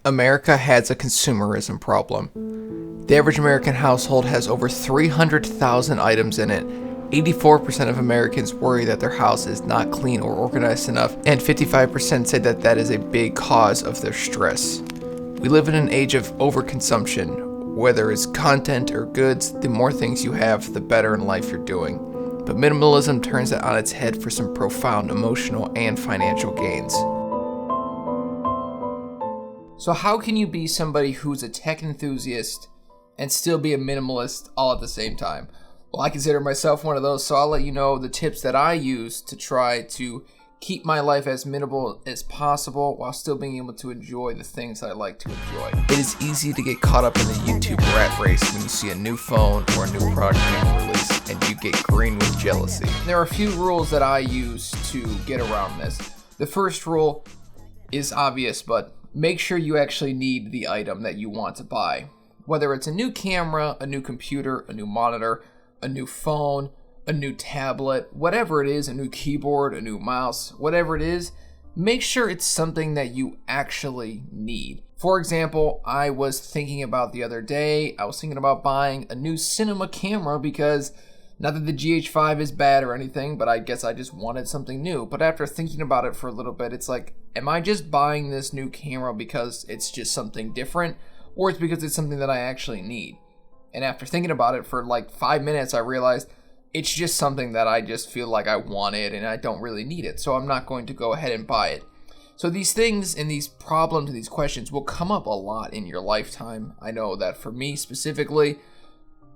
America has a consumerism problem. The average American household has over 300,000 items in it. 84% of Americans worry that their house is not clean or organized enough, and 55% say that that is a big cause of their stress. We live in an age of overconsumption. Whether it's content or goods, the more things you have, the better in life you're doing. But minimalism turns it on its head for some profound emotional and financial gains. So how can you be somebody who's a tech enthusiast and still be a minimalist all at the same time? Well, I consider myself one of those, so I'll let you know the tips that I use to try to keep my life as minimal as possible while still being able to enjoy the things that I like to enjoy. It is easy to get caught up in the YouTube rat race when you see a new phone or a new product being released and you get green with jealousy. There are a few rules that I use to get around this. The first rule is obvious, but make sure you actually need the item that you want to buy. Whether it's a new camera, a new computer, a new monitor, a new phone, a new tablet, whatever it is, a new keyboard, a new mouse, whatever it is, make sure it's something that you actually need. For example, I was thinking about the other day, I was thinking about buying a new cinema camera because not that the GH5 is bad or anything, but I guess I just wanted something new. But after thinking about it for a little bit, it's like, am I just buying this new camera because it's just something different, or it's because it's something that I actually need? And after thinking about it for like 5 minutes, I realized it's just something that I just feel like I wanted and I don't really need it. So I'm not going to go ahead and buy it. So these things and these problems and these questions will come up a lot in your lifetime. I know that for me specifically,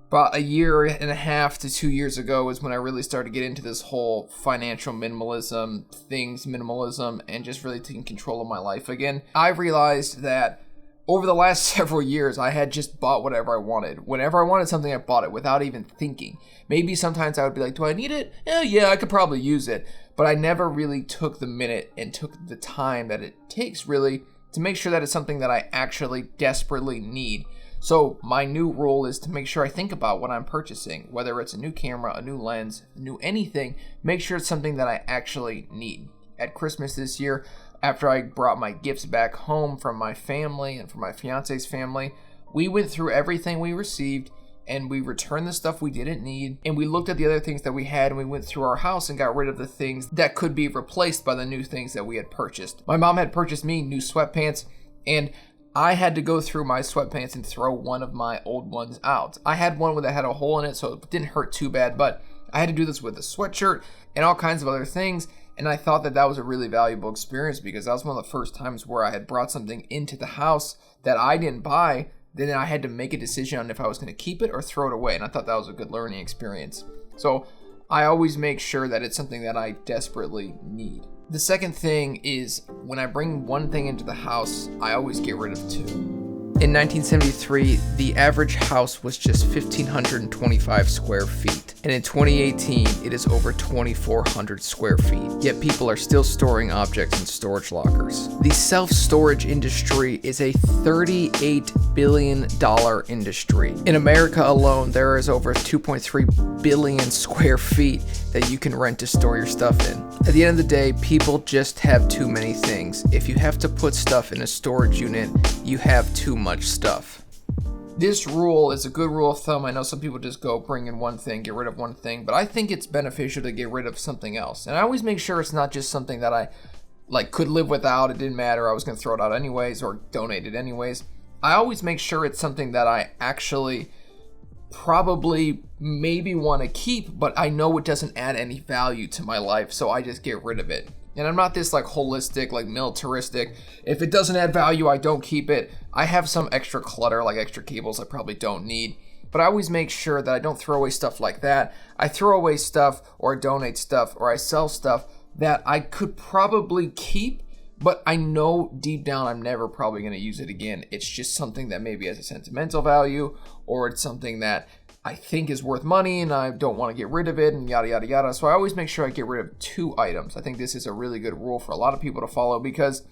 about a year and a half to 2 years ago is when I really started to get into this whole financial minimalism, minimalism, and just really taking control of my life again. I realized that over the last several years, I had just bought whatever I wanted. Whenever I wanted something, I bought it without even thinking. Maybe sometimes I would be like, do I need it? Yeah, I could probably use it. But I never really took the minute and took the time that it takes really to make sure that it's something that I actually desperately need. So my new rule is to make sure I think about what I'm purchasing, whether it's a new camera, a new lens, a new anything, make sure it's something that I actually need. At Christmas this year, after I brought my gifts back home from my family and from my fiance's family, we went through everything we received and we returned the stuff we didn't need, and we looked at the other things that we had, and we went through our house and got rid of the things that could be replaced by the new things that we had purchased. My mom had purchased me new sweatpants, and I had to go through my sweatpants and throw one of my old ones out. I had one that had a hole in it, so it didn't hurt too bad, but I had to do this with a sweatshirt and all kinds of other things. And I thought that that was a really valuable experience because that was one of the first times where I had brought something into the house that I didn't buy. Then I had to make a decision on if I was going to keep it or throw it away. And I thought that was a good learning experience. So I always make sure that it's something that I desperately need. The second thing is when I bring one thing into the house, I always get rid of two. In 1973, the average house was just 1,525 square feet, and in 2018, it is over 2,400 square feet, yet people are still storing objects in storage lockers. The self-storage industry is a $38 billion industry. In America alone, there is over 2.3 billion square feet that you can rent to store your stuff in. At the end of the day, people just have too many things. If you have to put stuff in a storage unit, you have too much stuff. This rule is a good rule of thumb. I know some people just go bring in one thing, get rid of one thing, but I think it's beneficial to get rid of something else. And I always make sure it's not just something that I could live without, it didn't matter, I was going to throw it out anyways or donate it anyways. I always make sure it's something that I actually probably maybe want to keep, but I know it doesn't add any value to my life, so I just get rid of it. And I'm not this holistic, militaristic. If it doesn't add value, I don't keep it. I have some extra clutter, like extra cables I probably don't need. But I always make sure that I don't throw away stuff like that. I throw away stuff or donate stuff or I sell stuff that I could probably keep, but I know deep down I'm never probably going to use it again. It's just something that maybe has a sentimental value, or it's something that I think is worth money and I don't want to get rid of it and yada, yada, yada. So I always make sure I get rid of two items. I think this is a really good rule for a lot of people to follow because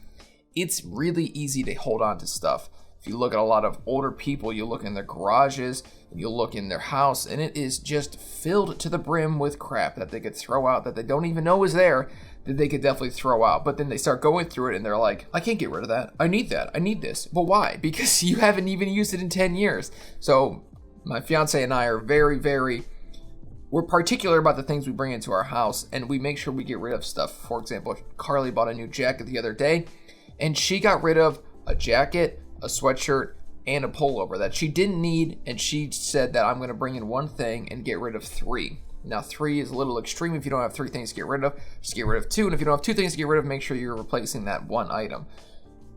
it's really easy to hold on to stuff. If you look at a lot of older people, you look in their garages, and you look in their house, and it is just filled to the brim with crap that they could throw out that they don't even know is there, that they could definitely throw out. But then they start going through it and they're like, I can't get rid of that. I need that. I need this. But why? Because you haven't even used it in 10 years. So my fiance and I are we're particular about the things we bring into our house, and we make sure we get rid of stuff. For example, Carly bought a new jacket the other day, and she got rid of a jacket, a sweatshirt, and a pullover that she didn't need, and she said that I'm going to bring in one thing and get rid of 3. Now 3 is a little extreme. If you don't have 3 things to get rid of, just get rid of 2, and if you don't have 2 things to get rid of, make sure you're replacing that one item.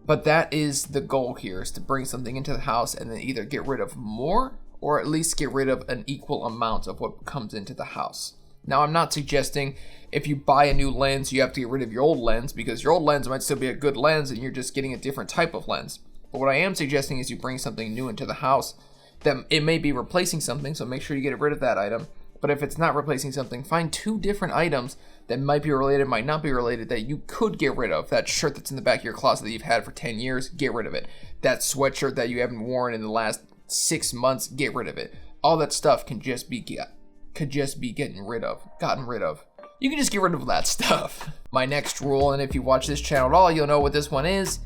But that is the goal here, is to bring something into the house and then either get rid of more or at least get rid of an equal amount of what comes into the house. Now, I'm not suggesting if you buy a new lens, you have to get rid of your old lens, because your old lens might still be a good lens and you're just getting a different type of lens. But what I am suggesting is you bring something new into the house, that it may be replacing something, so make sure you get rid of that item. But if it's not replacing something, find 2 different items that might be related, might not be related, that you could get rid of. That shirt that's in the back of your closet that you've had for 10 years, get rid of it. That sweatshirt that you haven't worn in the last 6 months, get rid of it. All that stuff can just be gotten rid of. You can just get rid of that stuff. My next rule, and if you watch this channel at all, you'll know what this one is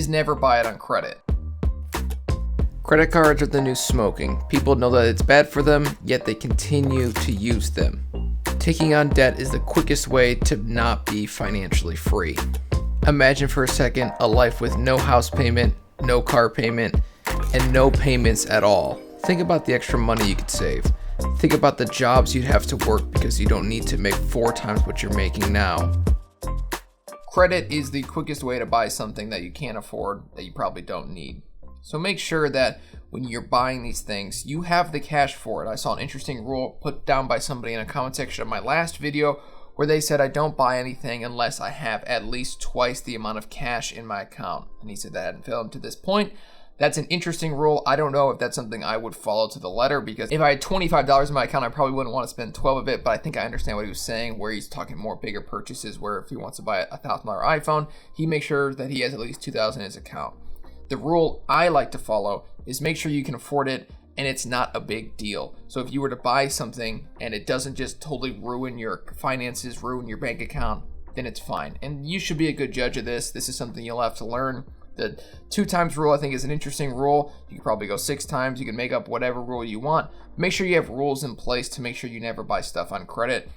never buy it on credit. Credit cards are the new smoking. People know that it's bad for them, yet they continue to use them. Taking on debt is the quickest way to not be financially free. Imagine for a second a life with no house payment, no car payment, and no payments at all. Think about the extra money you could save. Think about the jobs you'd have to work because you don't need to make 4 times what you're making now. Credit is the quickest way to buy something that you can't afford, that you probably don't need. So make sure that when you're buying these things, you have the cash for it. I saw an interesting rule put down by somebody in a comment section of my last video where they said I don't buy anything unless I have at least twice the amount of cash in my account. And he said that hadn't failed him to this point. That's an interesting rule. I don't know if that's something I would follow to the letter, because if I had $25 in my account, I probably wouldn't want to spend 12 of it, but I think I understand what he was saying, where he's talking more bigger purchases, where if he wants to buy a $1,000 iPhone, he makes sure that he has at least $2,000 in his account. The rule I like to follow is make sure you can afford it and it's not a big deal. So if you were to buy something and it doesn't just totally ruin your finances, ruin your bank account, then it's fine. And you should be a good judge of this. This is something you'll have to learn. The 2 times rule, I think, is an interesting rule. You can probably go 6 times. You can make up whatever rule you want. Make sure you have rules in place to make sure you never buy stuff on credit.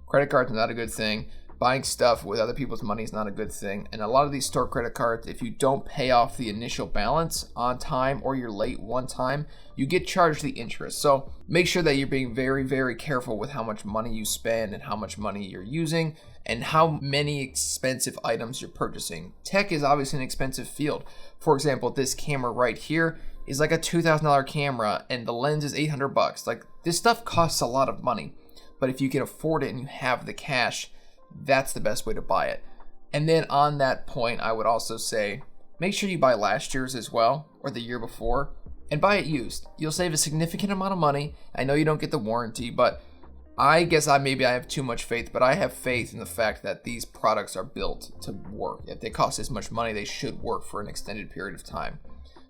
Credit cards are not a good thing. Buying stuff with other people's money is not a good thing. And a lot of these store credit cards, if you don't pay off the initial balance on time or you're late one time, you get charged the interest. So make sure that you're being very, very careful with how much money you spend and how much money you're using and how many expensive items you're purchasing. Tech is obviously an expensive field. For example, this camera right here is like a $2,000 camera and the lens is $800. Like, this stuff costs a lot of money. But if you can afford it and you have the cash, that's the best way to buy it. And then on that point, I would also say, make sure you buy last year's as well, or the year before, and buy it used. You'll save a significant amount of money. I know you don't get the warranty, but I guess maybe I have too much faith, but I have faith in the fact that these products are built to work. If they cost this much money, they should work for an extended period of time.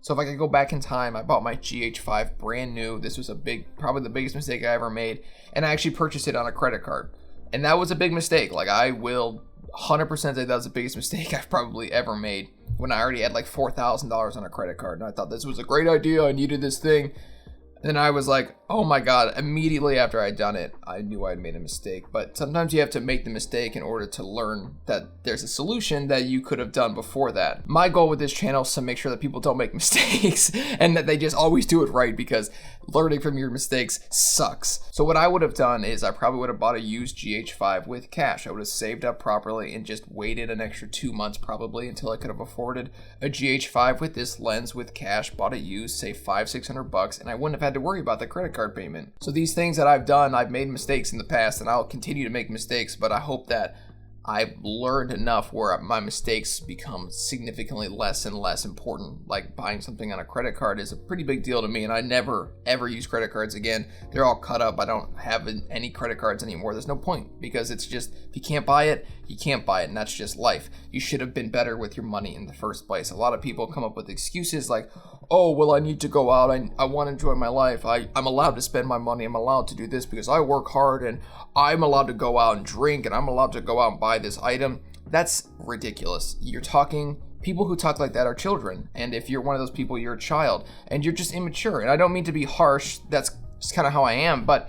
So if I could go back in time, I bought my GH5 brand new. This was probably the biggest mistake I ever made, and I actually purchased it on a credit card. And that was a big mistake. Like, I will 100% say that was the biggest mistake I've probably ever made, when I already had like $4,000 on a credit card. And I thought this was a great idea. I needed this thing. And I was like, oh my God, immediately after I'd done it, I knew I'd made a mistake. But sometimes you have to make the mistake in order to learn that there's a solution that you could have done before that. My goal with this channel is to make sure that people don't make mistakes and that they just always do it right, because learning from your mistakes sucks. So what I would have done is I probably would have bought a used GH5 with cash. I would have saved up properly and just waited an extra 2 months probably until I could have afforded a GH5 with this lens with cash, bought it used, say $500-600, and I wouldn't have had to worry about the credit card payment. So these things that I've done, I've made mistakes in the past and I'll continue to make mistakes, but I hope that I've learned enough where my mistakes become significantly less and less important. Like, buying something on a credit card is a pretty big deal to me, and I never ever use credit cards again. They're all cut up. I don't have any credit cards anymore. There's no point, because it's just, if you can't buy it, you can't buy it, and that's just life. You should have been better with your money in the first place. A lot of people come up with excuses like, oh, well, I need to go out. I want to enjoy my life. I'm allowed to spend my money. I'm allowed to do this because I work hard, and I'm allowed to go out and drink, and I'm allowed to go out and buy this item. That's ridiculous. People who talk like that are children. And if you're one of those people, you're a child and you're just immature. And I don't mean to be harsh. That's just kind of how I am. But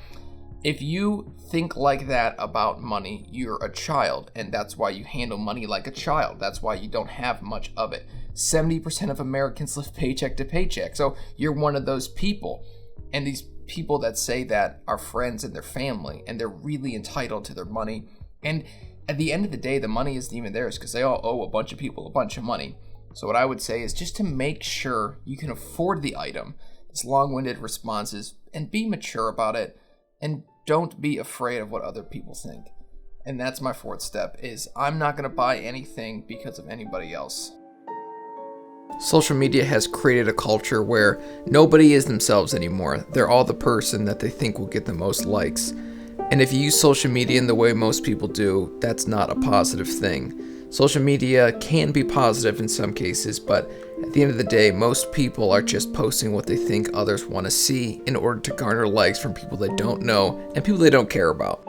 if you think like that about money, you're a child. And that's why you handle money like a child. That's why you don't have much of it. 70% of Americans live paycheck to paycheck. So you're one of those people. And these people that say that are friends and their family, and they're really entitled to their money. And at the end of the day, the money isn't even theirs because they all owe a bunch of people a bunch of money. So what I would say is just to make sure you can afford the item, it's long-winded responses, and be mature about it, and don't be afraid of what other people think. And that's my fourth step, is I'm not going to buy anything because of anybody else. Social media has created a culture where nobody is themselves anymore. They're all the person that they think will get the most likes. And if you use social media in the way most people do, that's not a positive thing. Social media can be positive in some cases, but at the end of the day, most people are just posting what they think others want to see in order to garner likes from people they don't know and people they don't care about.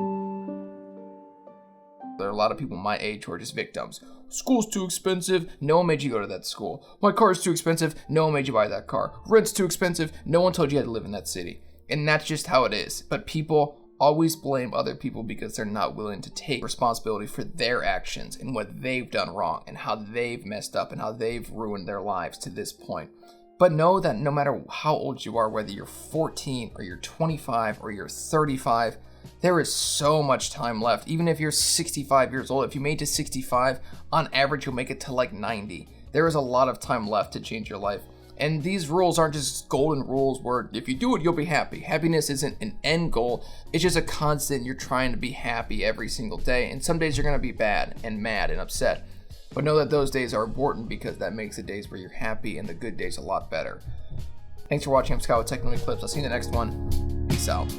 There are a lot of people my age who are just victims. School's too expensive, no one made you go to that school. My car's too expensive, no one made you buy that car. Rent's too expensive, no one told you how to live in that city. And that's just how it is. But people always blame other people because they're not willing to take responsibility for their actions and what they've done wrong and how they've messed up and how they've ruined their lives to this point. But know that no matter how old you are, whether you're 14 or you're 25 or you're 35, there is so much time left. Even if you're 65 years old, if you made it to 65, on average you'll make it to like 90. There is a lot of time left to change your life. And these rules aren't just golden rules where if you do it, you'll be happy. Happiness isn't an end goal. It's just a constant. You're trying to be happy every single day. And some days you're going to be bad and mad and upset. But know that those days are important because that makes the days where you're happy and the good days a lot better. Thanks for watching. I'm Scott with Techno Eclipse. I'll see you in the next one. Peace out.